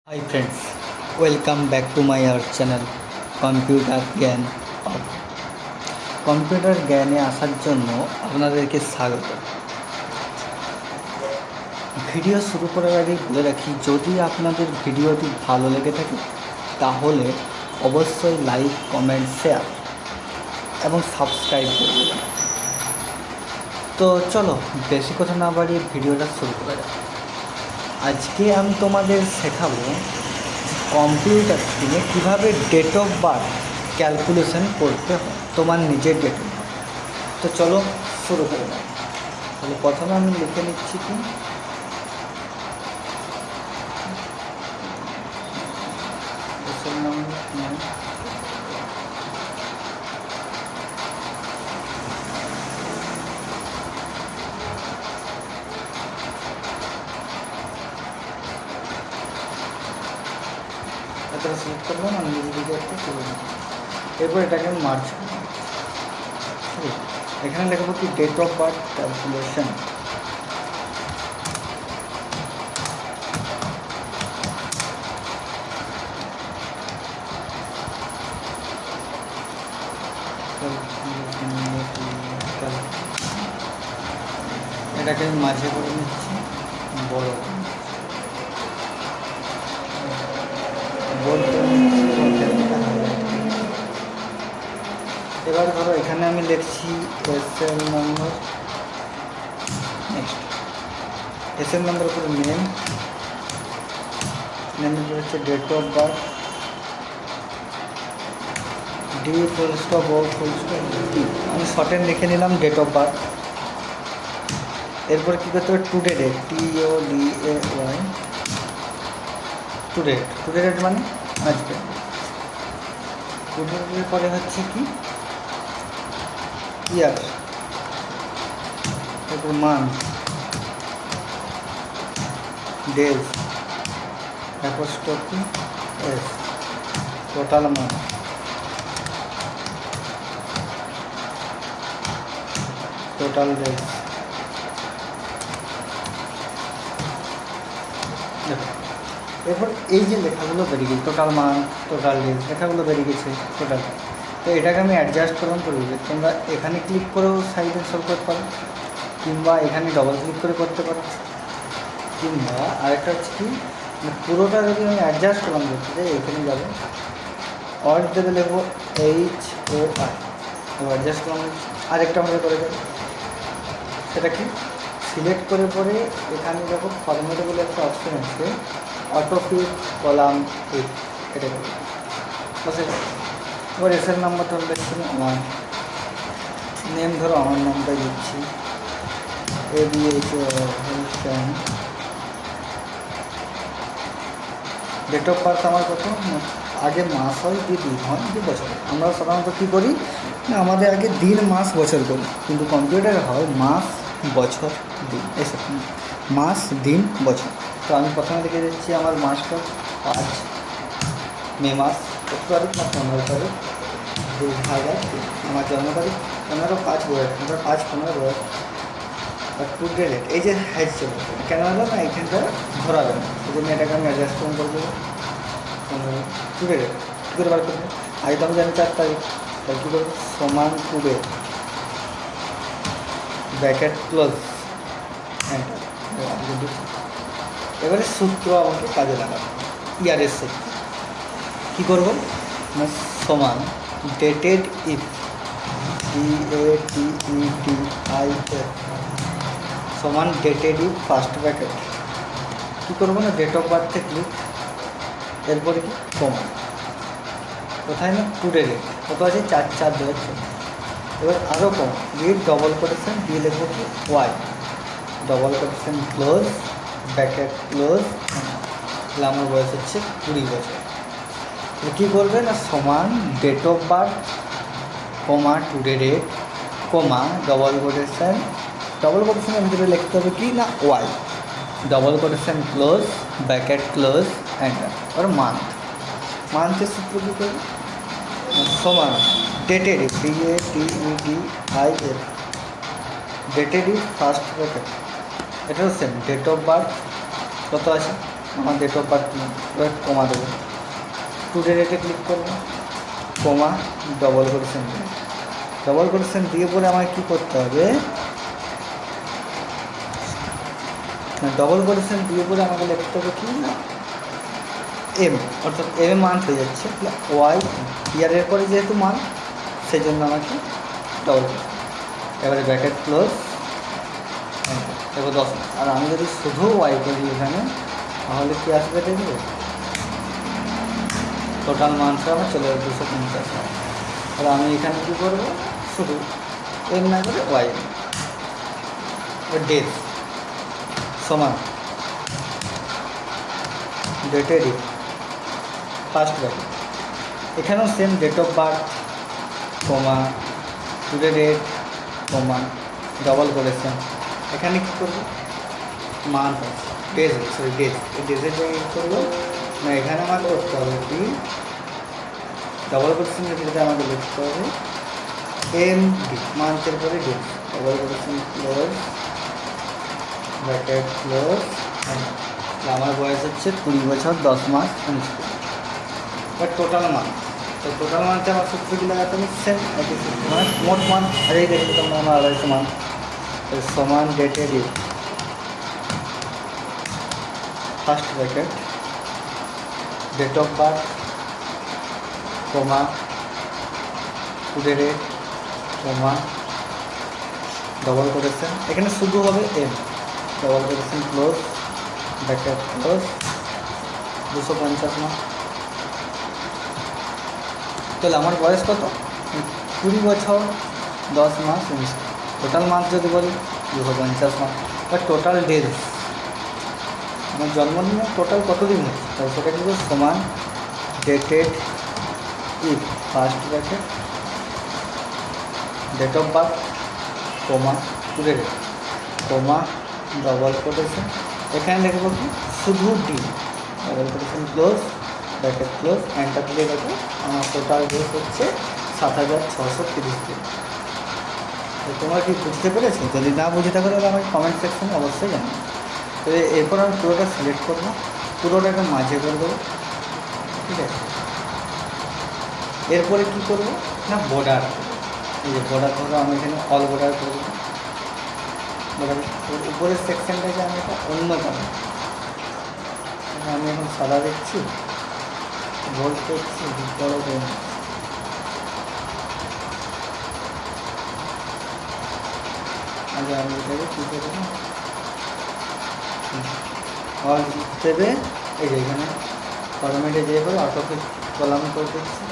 Hi friends, welcome back to my our channel computer জ্ঞান পাব। Computer জ্ঞানে আসার জন্য আপনাদেরকে স্বাগত। ভিডিও শুরু করার আগে বলে রাখি, যদি আপনাদের ভিডিওটি ভালো লেগে থাকে তাহলে অবশ্যই লাইক, কমেন্ট, শেয়ার এবং সাবস্ক্রাইব করে দেবেন। তো চলো বেশি কথা না বাড়িয়ে ভিডিওটা শুরু করা যাক। আজকে আমি তোমাদের শেখাবো কম্পিউটার স্ক্রিনে কীভাবে ডেট অফ বার্থ ক্যালকুলেশন করতে হয়, তোমার নিজের ডেট অফ বার্থ। তো চলো শুরু করে দাও। তাহলে প্রথমে আমি লিখে নিচ্ছি কি এটা সিলেক্ট করলাম, আমি দিকে একটা করে দিই। এরপর এটাকে আমি মার্চ করলাম। ঠিক আছে, এখানে লেখাবো কি ডেট অফ বার্থ ক্যালকুলেশন। এটাকে আমি মাঝে করে নিচ্ছি, বড় বলতে এবার ধরো এখানে আমি লিখছি SL number, next SL number উপরে নেমের উপরে হচ্ছে date of birth, D full stop O full stop D, আমি শর্টেন লিখে নিলাম ডেট অফ বার্থ। এরপর কী করতে হবে, today date, TODAY, today date মানে আজকে। টুডে ডেটের পরে হচ্ছে কি ইয়ার, তারপর month, days, apostrophe S, total month, total days. এরপর এই যে লেখাগুলো বেরিয়ে গেছে, টোটাল মান্থ, টোটাল ডেজ, লেখাগুলো বেরিয়ে গেছে টোটাল। তো এটাকে আমি অ্যাডজাস্ট করলাম করে দিই। তোমরা এখানে ক্লিক করেও সাইডে সলভ করতে পারো, কিংবা এখানে ডবল ক্লিক করে করতে পারো, কিংবা আরেকটা হচ্ছে কি পুরোটা যদি আমি অ্যাডজাস্ট করলাম করতে চাই, এখানে যাবো অল্ট দেবে, লিখবো HOR, অ্যাডজাস্ট করলাম। আরেকটা আমাদের করে দেবো, সেটা কি সিলেক্ট করে পরে এখানে দেখো ফরম্যাটে বলে একটা অপশন আছে, অটোফিল কলাম এই, এটা করে বস। এবার এসের নাম্বারটা হলো দেখছি আমার নেম, ধরো আমার নামটা দিচ্ছি ABH। ডেট অফ বার্থ আমার কত, আগে মাস হয় কি দিন হয় কি বছর। আমরা সাধারণত কী করি না, আমাদের আগে দিন মাস বছর করি, কিন্তু কম্পিউটারে হয় মাস বছর দিন, এসব মাস দিন বছর। তো আমি প্রথমে লিখে দিচ্ছি আমার মাসটা 5 মে মাস, 1 তারিখ না 15 তারিখ 2003, আমার জন্ম তারিখ 15/5/2000, 5/15/2000। আর টুডে ডেট, এই যে হাইট চলে কেন হলো না, এইখানটা ধরাবে না, সেই জন্য এটাকে আমি অ্যাডজাস্টমেন্ট করে দেবো। টুডে ডেট কী করে বার করবো, আগে তো আমি জানি 4 তারিখ, তাই কী করবো, সমান টুডে ব্র্যাকেট ক্লোজ এন্টার। এবারে সূত্র আমাকে কাজে লাগাবো, ইয়ারের সূত্র। কী করবো না, সমান ডেটেড ইফ, DATEDIF, সমান ডেটেড ইফ ফার্স্ট ব্র্যাকেট। কী করবো না, ডেট অফ বার্থে ক্লিক, এরপরে কি কমা, কোথায় না টুডে ডেট কত আছে 4/4/2014। এবার আরও কম, রিড ডবল কোটেশন দিয়ে লিখবো কি Y, double quotation close bracket close. তাহলে আমার বয়স হচ্ছে 20 বছর। কী করবে না, সমান date of birth comma today date comma double কোটেশনের ভিতরে লিখতে হবে কি না Y, double quotation close bracket close enter. আর মান্থের সূত্র কী করবে, সমান dated if, DATEDIF, dated if first bracket, এটাও সেম ডেট অফ বার্থ কত আছে আমার ডেট অফ বার্থ কমা দেবো, টুডে ডেটে ক্লিক করবো, কমা ডবল কোটেশন দেবো। ডবল কোটেশন দিয়ে পরে আমাকে কী করতে হবে, ডবল কোটেশন দিয়ে পরে আমাকে লিখতে হবে কি না এম, অর্থাৎ এম মান্থ হয়ে যাচ্ছে, ওয়াই ইয়ারের পরে যেহেতু মান সেই জন্য আমাকে ডবল কোটেশন। এবারে ব্র্যাকেট ক্লোজ, এবার 10 মাস। আর আমি যদি শুধু ওয়াই করি এখানে তাহলে কী আসবে দেখবে, টোটাল মান্থটা আমার চলে যাবে 250 মাস। তাহলে আমি এখানে কী করবো, শুধু এম না করে ওয়াই, ডেট সমান ডেটেরই ফার্স্ট ব্র্যাকেট, এখানেও same date of birth comma today date comma double quotation. এখানে কী করবো, মান্থ আছে, ডেজ সরি ডেজ, এই ডেজের জায়গায় কী করবো না, এখানে আমার করতে হবে কি ডবল কোটেশন যেটাতে আমাকে লিখতে হবে এম ডি, মান্থের পরে date, double quotation close bracket close. আমার বয়স হচ্ছে 20 বছর 10 মাস 19 দিন। বাট টোটাল মান্থ, তো টোটাল মান্থে আমার সূত্র কী লাগাতে হবে, সেম একই সূত্র, মানে মোট মান্থ হারিয়ে গেছে তোমরা আমার 250 মান্থ সমান ডেটের first bracket date of birth comma today date comma double quotation, এখানে শুধু হবে M, double quotation close bracket close 250 মাস। তাহলে আমার বয়স কত, 20 বছর 10 মাস 19। টোটাল মান্থ যদি বলি 250 মাস, বা টোটাল ডেজ আমার জন্মদিনে টোটাল কতদিন হচ্ছে, তাহলে সেটা কিন্তু সমান dated if first bracket date of birth comma today date comma double quotation, এখানে লিখব কি শুধু D, double quotation close bracket close, enter দিয়ে দেখো আমার টোটাল ডেজ হচ্ছে 7630 দিন। তো তোমরা কি বুঝতে পেরেছো? যদি না বুঝে থাকো তাহলে আমাকে কমেন্ট সেকশনে অবশ্যই জানাবে। তো এরপর আমি পুরোটা সিলেক্ট করবো, পুরোটাকে মাঝে করে দেবো, ঠিক আছে। এরপরে কী করবো না বর্ডার, এই যে বর্ডার করবো, আমি এখানে অল বর্ডার করবো, বর্ডার উপরের সেকশনটাকে আমি একটা অন্য পাবো, আমি এখন সাদা দেখছি, বোল্ড করছি, বড় করে আগে আমি এটাকে কী করবো অল দেবে, এই যে এখানে ফরম্যাটে যেয়ে পরে অটোকে কলাম করে দিচ্ছি।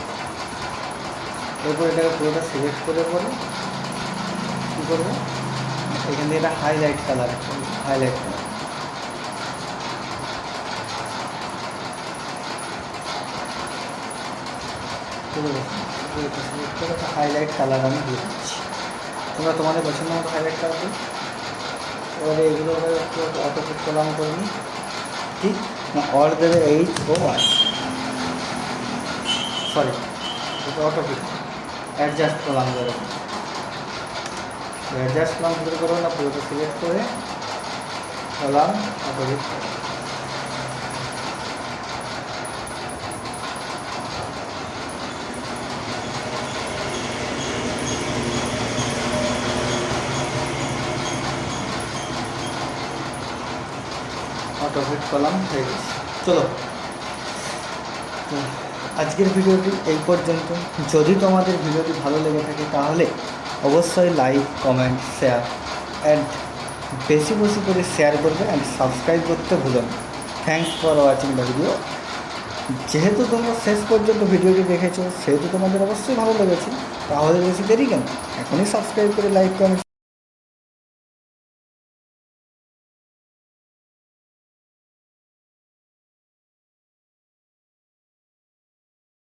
এরপর এটাকে পুরোটা সিলেক্ট করে পরে কী করবো, এখান থেকে এটা highlight colour, highlight colour select করে একটা হাইলাইট কালার আমি দিয়ে দিচ্ছি। তোমরা তোমাদের পছন্দ মতো হাইলাইট কালার দিই। এবারে এগুলো অটোকে কলাম করে নিই, ঠিক না অল দেবে এইচ ও ওয়াই, সরি এটা অটোপিক অ্যাডজাস্ট কলাম করে, অ্যাডজাস্ট কলাম করে করবো না, পুরোটা সিলেক্ট করে কলাম অটোপিক অটোফিট কলাম হয়ে গেছে। চলো আজকের ভিডিওটি এই পর্যন্ত। যদি তোমাদের ভিডিওটি ভালো লেগে থাকে তাহলে অবশ্যই লাইক কমেন্ট শেয়ার অ্যান্ড বেশি বেশি করে শেয়ার করবে অ্যান্ড সাবস্ক্রাইব করতে ভুলো না। Thanks for watching the video. যেহেতু তোমরা শেষ পর্যন্ত ভিডিওটি দেখেছো সেহেতু তোমাদের অবশ্যই ভালো লেগেছে, তাহলে বেশি দেরি কেন, এখনই সাবস্ক্রাইব করে লাইক কমেন্ট